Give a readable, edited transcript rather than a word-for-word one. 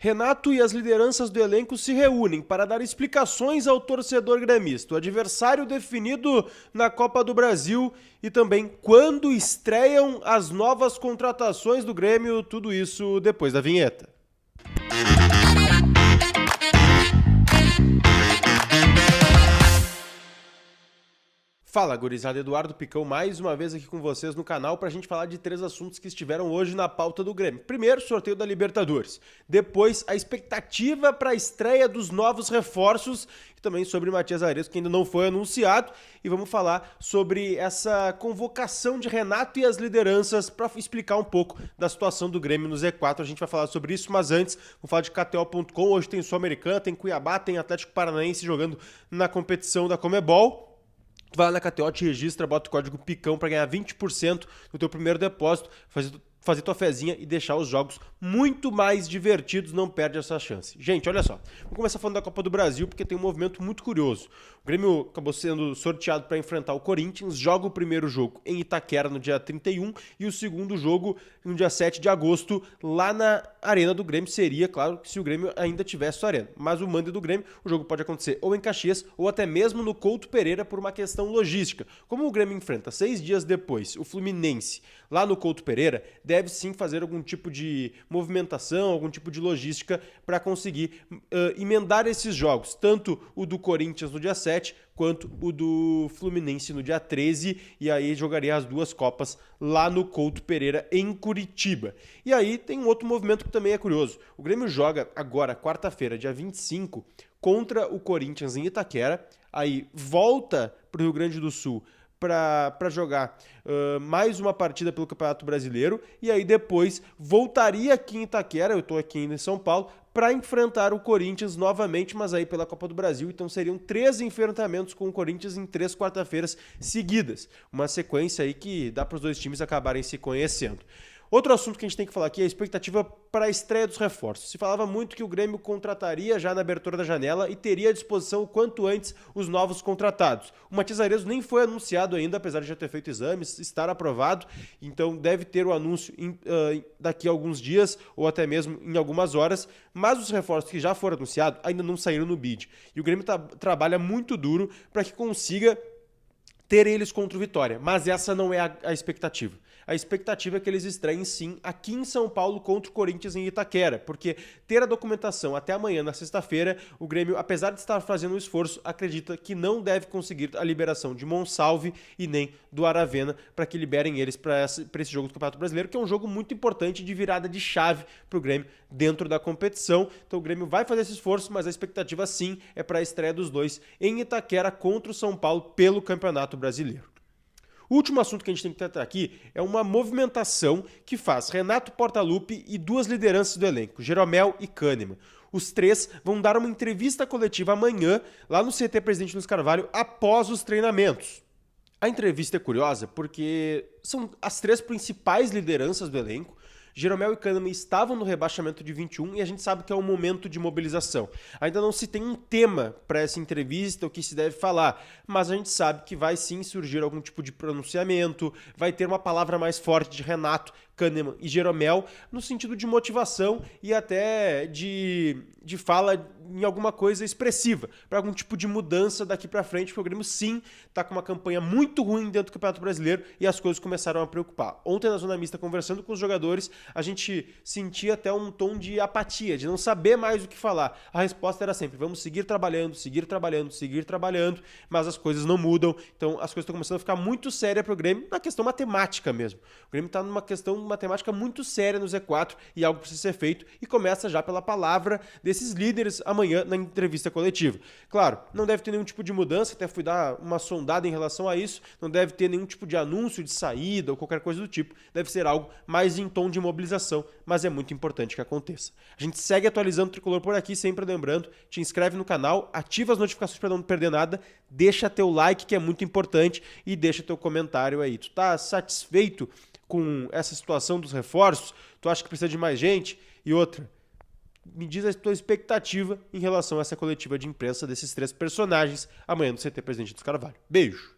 Renato e as lideranças do elenco se reúnem para dar explicações ao torcedor gremista, o adversário definido na Copa do Brasil e também quando estreiam as novas contratações do Grêmio, tudo isso depois da vinheta. Fala, gurizada, Eduardo Picão, mais uma vez aqui com vocês no canal para a gente falar de 3 assuntos que estiveram hoje na pauta do Grêmio. Primeiro, sorteio da Libertadores. Depois, a expectativa para a estreia dos novos reforços e também sobre Matias Arezo, que ainda não foi anunciado. E vamos falar sobre essa convocação de Renato e as lideranças para explicar um pouco da situação do Grêmio no Z4. A gente vai falar sobre isso, mas antes, vamos falar de KTO.com. Hoje tem Sul-Americana, tem Cuiabá, tem Atlético Paranaense jogando na competição da Conmebol. Tu vai lá na KTO, te registra, bota o código PICÃO para ganhar 20% no teu primeiro depósito, fazer tua fezinha e deixar os jogos muito mais divertidos, não perde essa chance. Gente, olha só, vamos começar falando da Copa do Brasil, porque tem um movimento muito curioso. O Grêmio acabou sendo sorteado para enfrentar o Corinthians, joga o primeiro jogo em Itaquera no dia 31 e o segundo jogo no dia 7 de agosto, lá na Arena do Grêmio. Seria, claro, se o Grêmio ainda tivesse sua arena. Mas o mando do Grêmio, o jogo pode acontecer ou em Caxias ou até mesmo no Couto Pereira por uma questão logística. Como o Grêmio enfrenta 6 dias depois o Fluminense lá no Couto Pereira, deve sim fazer algum tipo de movimentação, algum tipo de logística para conseguir emendar esses jogos, tanto o do Corinthians no dia 7, quanto o do Fluminense no dia 13, e aí jogaria as duas Copas lá no Couto Pereira, em Curitiba. E aí tem um outro movimento que também é curioso. O Grêmio joga agora, quarta-feira, dia 25, contra o Corinthians em Itaquera, aí volta para o Rio Grande do Sul para jogar mais uma partida pelo Campeonato Brasileiro, e aí depois voltaria aqui em Itaquera, eu estou aqui ainda em São Paulo, para enfrentar o Corinthians novamente, mas aí pela Copa do Brasil. Então seriam 3 enfrentamentos com o Corinthians em 3 quarta-feiras seguidas. Uma sequência aí que dá para os dois times acabarem se conhecendo. Outro assunto que a gente tem que falar aqui é a expectativa para a estreia dos reforços. Se falava muito que o Grêmio contrataria já na abertura da janela e teria à disposição o quanto antes os novos contratados. O Matias Arezo nem foi anunciado ainda, apesar de já ter feito exames, estar aprovado, então deve ter o anúncio daqui a alguns dias ou até mesmo em algumas horas, mas os reforços que já foram anunciados ainda não saíram no bid. E o Grêmio trabalha muito duro para que consiga ter eles contra o Vitória, mas essa não é a expectativa. A expectativa é que eles estreiem sim aqui em São Paulo contra o Corinthians em Itaquera, porque ter a documentação até amanhã, na sexta-feira, o Grêmio, apesar de estar fazendo um esforço, acredita que não deve conseguir a liberação de Monsalve e nem do Aravena para que liberem eles para esse jogo do Campeonato Brasileiro, que é um jogo muito importante de virada de chave para o Grêmio dentro da competição. Então o Grêmio vai fazer esse esforço, mas a expectativa sim é para a estreia dos dois em Itaquera contra o São Paulo pelo Campeonato Brasileiro. O último assunto que a gente tem que tratar aqui é uma movimentação que faz Renato Portaluppi e 2 lideranças do elenco, Jeromel e Kahneman. Os 3 vão dar uma entrevista coletiva amanhã lá no CT Presidente Luiz Carvalho após os treinamentos. A entrevista é curiosa porque são as 3 principais lideranças do elenco. Jeromel e Kahneman estavam no rebaixamento de 21 e a gente sabe que é um momento de mobilização. Ainda não se tem um tema para essa entrevista, o que se deve falar, mas a gente sabe que vai sim surgir algum tipo de pronunciamento, vai ter uma palavra mais forte de Renato, Kahneman e Jeromel, no sentido de motivação e até de fala em alguma coisa expressiva, para algum tipo de mudança daqui para frente, porque o Grêmio sim está com uma campanha muito ruim dentro do Campeonato Brasileiro e as coisas começaram a preocupar. Ontem na Zona Mista, conversando com os jogadores, a gente sentia até um tom de apatia, de não saber mais o que falar. A resposta era sempre, vamos seguir trabalhando, seguir trabalhando, seguir trabalhando, mas as coisas não mudam, então as coisas estão começando a ficar muito sérias para o Grêmio, na questão matemática mesmo. O Grêmio está numa questão matemática muito séria no Z4 e algo precisa ser feito e começa já pela palavra desses líderes amanhã na entrevista coletiva. Claro, não deve ter nenhum tipo de mudança, até fui dar uma sondada em relação a isso, não deve ter nenhum tipo de anúncio de saída ou qualquer coisa do tipo, deve ser algo mais em tom de mobilização, mas é muito importante que aconteça. A gente segue atualizando o Tricolor por aqui, sempre lembrando, te inscreve no canal, ativa as notificações para não perder nada, deixa teu like que é muito importante e deixa teu comentário aí. Tu tá satisfeito com essa situação dos reforços? Tu acha que precisa de mais gente? E outra, me diz a tua expectativa em relação a essa coletiva de imprensa desses 3 personagens amanhã no CT Presidente Luiz Carvalho. Beijo!